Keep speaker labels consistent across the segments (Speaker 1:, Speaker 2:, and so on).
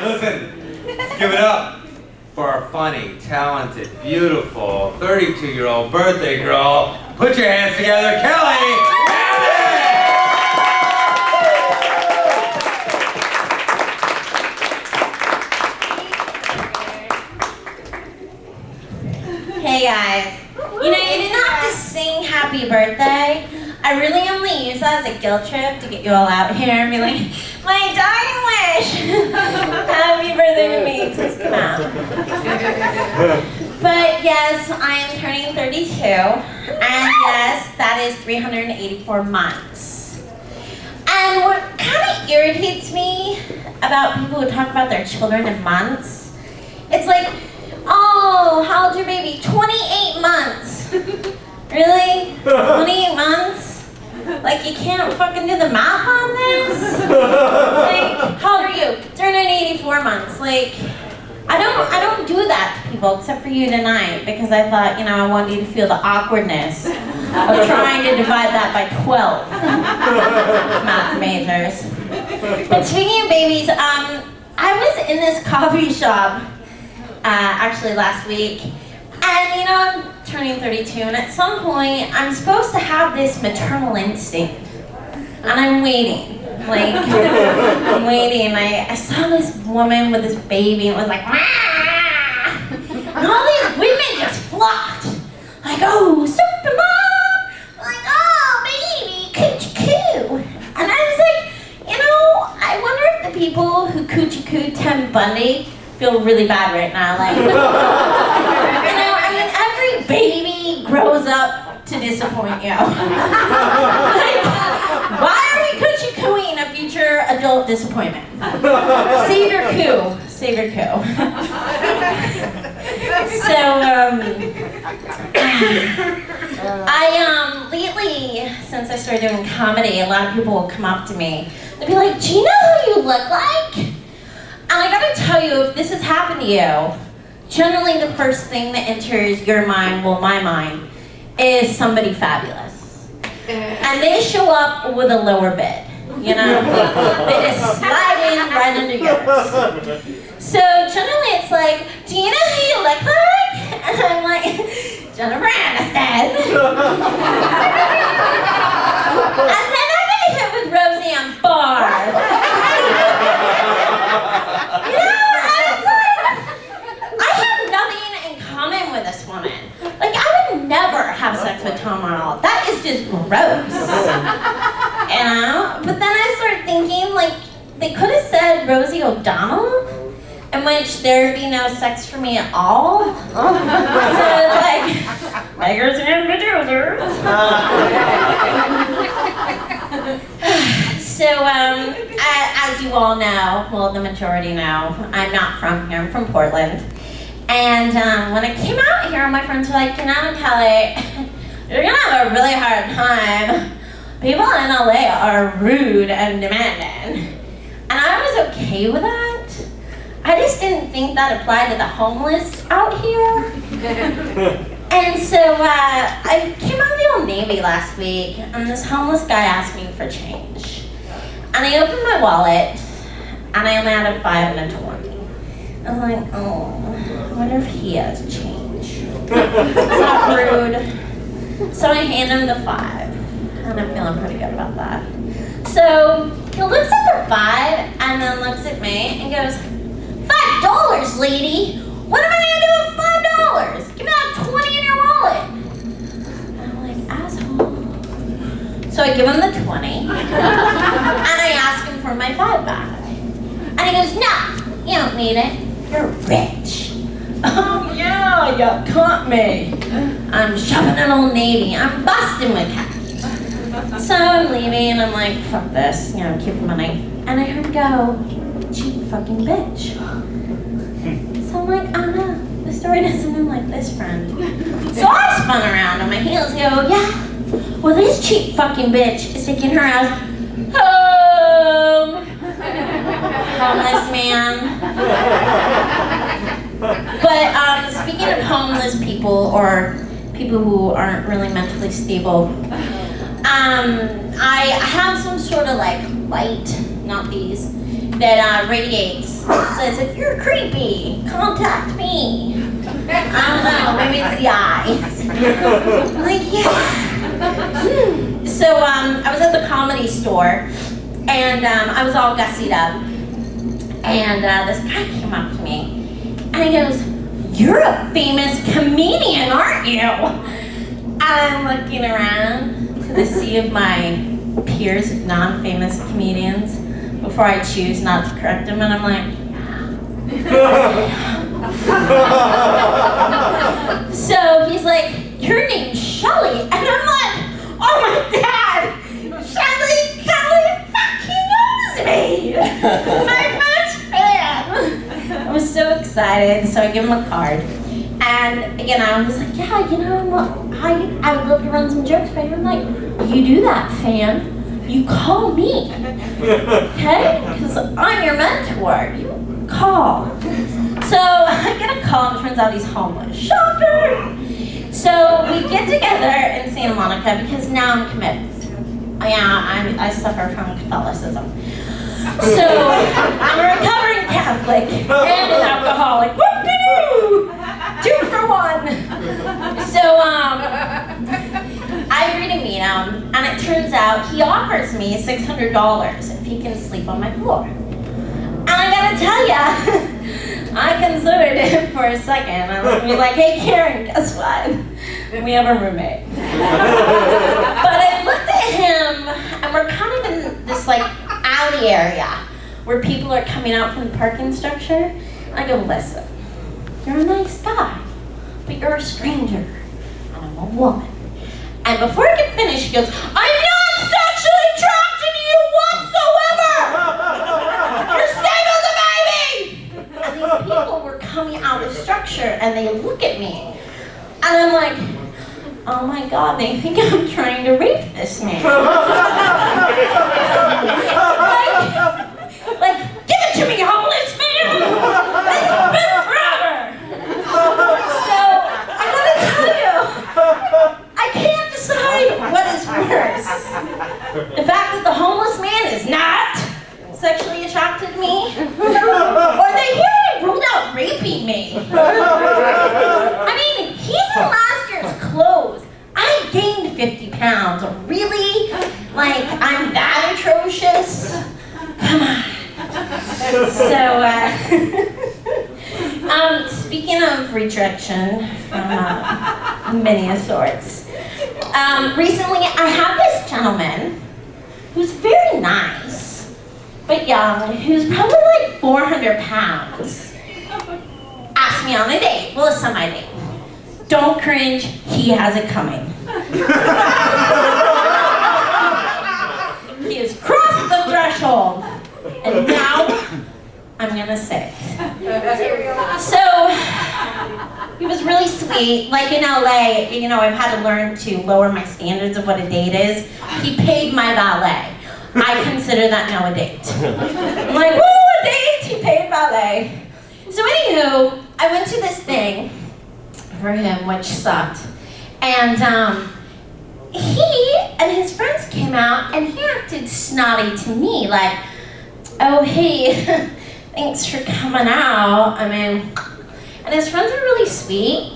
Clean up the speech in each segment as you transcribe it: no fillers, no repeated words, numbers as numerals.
Speaker 1: right, listen. Let's give it up for our funny, talented, beautiful 32-year-old birthday girl. Put your hands together, Kelly!
Speaker 2: Hey guys, you didn't have to sing happy birthday. I really only use that as a guilt trip to get you all out here and be like, my dying wish! Happy birthday to me, please come out. But yes, I am turning 32, and yes, that is 384 months. And what kind of irritates me about people who talk about their children in months, it's like, oh, how old's your baby? 28 months. Really? 28 months? Like, you can't fucking do the math on this? Like, how old are you? 384 months. Like, I don't do that to people except for you tonight because I thought, I wanted you to feel the awkwardness of trying to divide that by 12. Math majors. But speaking of babies, I was in this coffee shop actually last week, and I'm turning 32, and at some point I'm supposed to have this maternal instinct, and I'm waiting. I'm waiting. I saw this woman with this baby, and it was like, "Wah!" And all these women just flocked, like, oh, super mom, like, oh, baby, coochie coo. And I was like, I wonder if the people who coochie coo Ted Bundy feel really bad right now. Like, every baby grows up to disappoint you. Like, why are we coochie cooing a future adult disappointment? Save your coo. Save your coo. So, lately, since I started doing comedy, a lot of people will come up to me. They'll be like, do you know who you look like? And I gotta tell you, if this has happened to you, generally the first thing that enters your mind, well, my mind, is somebody fabulous. And they show up with a lower bid, They just slide in right under yours. So generally it's like, do you know who you look like? And I'm like, Jennifer Aniston. And then I get hit with Roseanne Barr. With this woman. Like, I would never have sex with Tom Arnold. That is just gross. But then I started thinking, like, they could have said Rosie O'Donnell, in which there'd be no sex for me at all. So it's like, beggars and producers. So, as you all know, well, the majority know, I'm not from here, I'm from Portland. And when I came out here, my friends were like, Kelly, you're gonna have a really hard time. People in LA are rude and demanding. And I was okay with that. I just didn't think that applied to the homeless out here. And so I came out of the Old Navy last week, and this homeless guy asked me for change. And I opened my wallet, and I only had a 5 and a 20. I was like, oh, I wonder if he has change. It's not rude. So I hand him the 5, and I'm feeling pretty good about that. So he looks at the 5, and then looks at me and goes, $5, lady? What am I gonna do with $5? Give me that 20 in your wallet. And I'm like, asshole. So I give him the 20, and I ask him for my 5 back. And he goes, no, you don't need it. You're rich. Oh yeah, you caught me. I'm shopping at Old Navy. I'm busting my cash. So I'm leaving and I'm like, fuck this, keep the money. And I heard him go, cheap fucking bitch. So I'm like, oh no, the story doesn't end like this, friend. So I spun around and my heels go, yeah, well this cheap fucking bitch is taking her ass home. Homeless man. But speaking of homeless people or people who aren't really mentally stable, I have some sort of like light, not these, that radiates says, if you're creepy, contact me. I don't know, maybe it's the eye. I'm like, yeah. So I was at the Comedy Store, and I was all gussied up. And this guy came up to me, and he goes, you're a famous comedian, aren't you? And I'm looking around to the sea of my peers of non-famous comedians before I choose not to correct him, and I'm like, so he's like, your name's Shelly, and I'm like, oh my God, Shelly Kelly fucking knows me, my best fan. I was so excited, so I give him a card, and again I was like, yeah, you know, I would love to run some jokes by you. I'm like, you do that, fan. You call me, okay? Because I'm your mentor. You call. So I get a call, and it turns out he's homeless. Shocker! So we get together in Santa Monica because now I'm committed. Yeah, I suffer from Catholicism. So I'm a recovering Catholic and an alcoholic. Whoop-de-doo! 2 for 1. So I agree to meet him, and it turns out he offers me $600 if he can sleep on my floor. And I gotta tell ya, I considered it for a second. I was gonna be like, hey Karen, guess what? We have a roommate. But I looked at him, and we're kind of in this like alley area where people are coming out from the parking structure. And I go, listen, you're a nice guy, but you're a stranger, and I'm a woman. And before I could finish, he goes, I'm not sexually attracted to you whatsoever! You're single as a baby! And these people were coming out of the structure, and they look at me. And I'm like, oh my God, they think I'm trying to rape this man. like, give it to me, homeless man! It's been forever! So, I gotta tell you, I can't decide what is worse. The fact that the homeless man is not sexually attracted to me, or that he already ruled out raping me. I mean, he's in last year's clothes. I gained 50 pounds. Really? Like, I'm that atrocious? Come on. So, speaking of rejection from many sorts, recently I have this gentleman who's very nice, but young, who's probably like 400 pounds, asked me on a date. Well, a semi-date. Don't cringe, he has it coming. He has crossed the threshold, and now I'm gonna say it. So, he was really sweet. Like in LA, you know, I've had to learn to lower my standards of what a date is. He paid my valet. I consider that now a date. I'm like, woo, a date! He paid valet. So anywho, I went to this thing for him, which sucked. And he and his friends came out, and he acted snotty to me, like, oh, hey, thanks for coming out. I mean, and his friends are really sweet.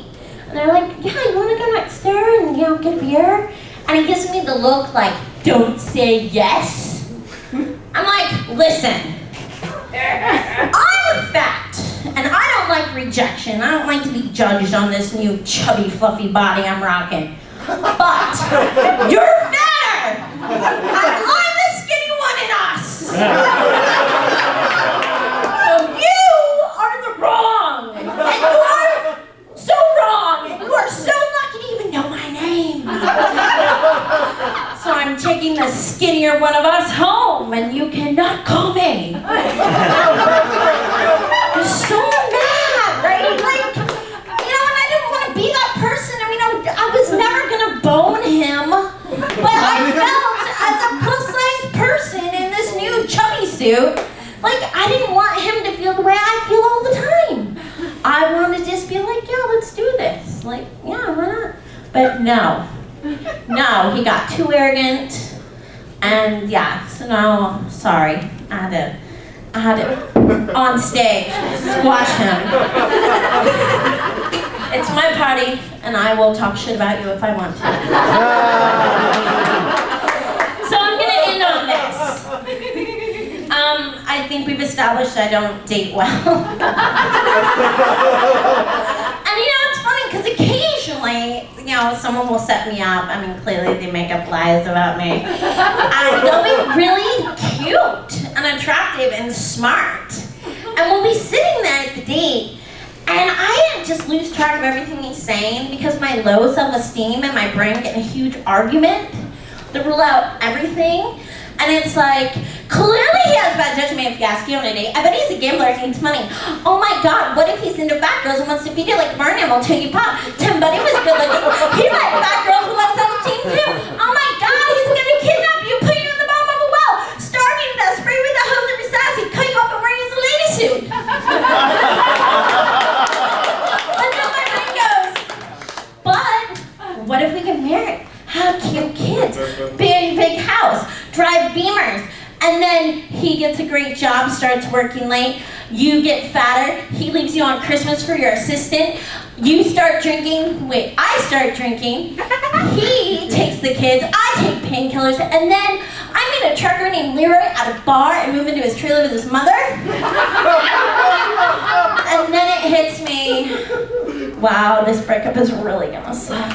Speaker 2: And they're like, yeah, you want to go next door and, you know, get a beer? And he gives me the look like, don't say yes. I'm like, listen, I'm fat, and I don't like rejection. I don't like to be judged on this new chubby, fluffy body I'm rocking. But you're fatter, and I'm the skinny one in us. So you are the wrong, and you are so wrong, and you are so lucky to even know my name. So I'm taking the skinnier one of us home, and you cannot call me. I'm so mad, right? Like, you know, and I didn't want to be that person. I mean, I was never gonna bone him, but I felt as a plus-size person in this new chubby suit, like I didn't want him to feel the way I feel all the time. I wanted to just be like, yeah, let's do this. Like, yeah, why not? But no, he got too arrogant, and yeah, so no, sorry, I had to I had to, on stage, squash him. It's my party, and I will talk shit about you if I want to. So I'm gonna end on this. I think we've established I don't date well. And it's funny, because occasionally, someone will set me up. I mean, clearly they make up lies about me. They'll be really cute and attractive and smart. And we'll be sitting there at the date, and I just lose track of everything he's saying because my low self-esteem and my brain get in a huge argument. They rule out everything. And it's like, clearly he has bad judgment if you ask him on a date. I bet he's a gambler and needs money. Oh my God, what if he's into fat girls and wants to feed you like Barr till you pop? Tim Buddy was good looking. He liked fat girls who love self-esteem too. Oh my God, he's gonna kidnap you, put you in the bottom of a well, starve you to death, spray you with the hose of your sassy, cut you up and wear you as a lady suit. And then my brain goes, but what if we get married? Have cute kids, big house, drive Beamers, and then he gets a great job, starts working late, you get fatter, he leaves you on Christmas for your assistant, you start drinking, I start drinking, he takes the kids, I take painkillers, and then I meet a trucker named Leroy at a bar and move into his trailer with his mother. And then it hits me, wow, this breakup is really gonna suck.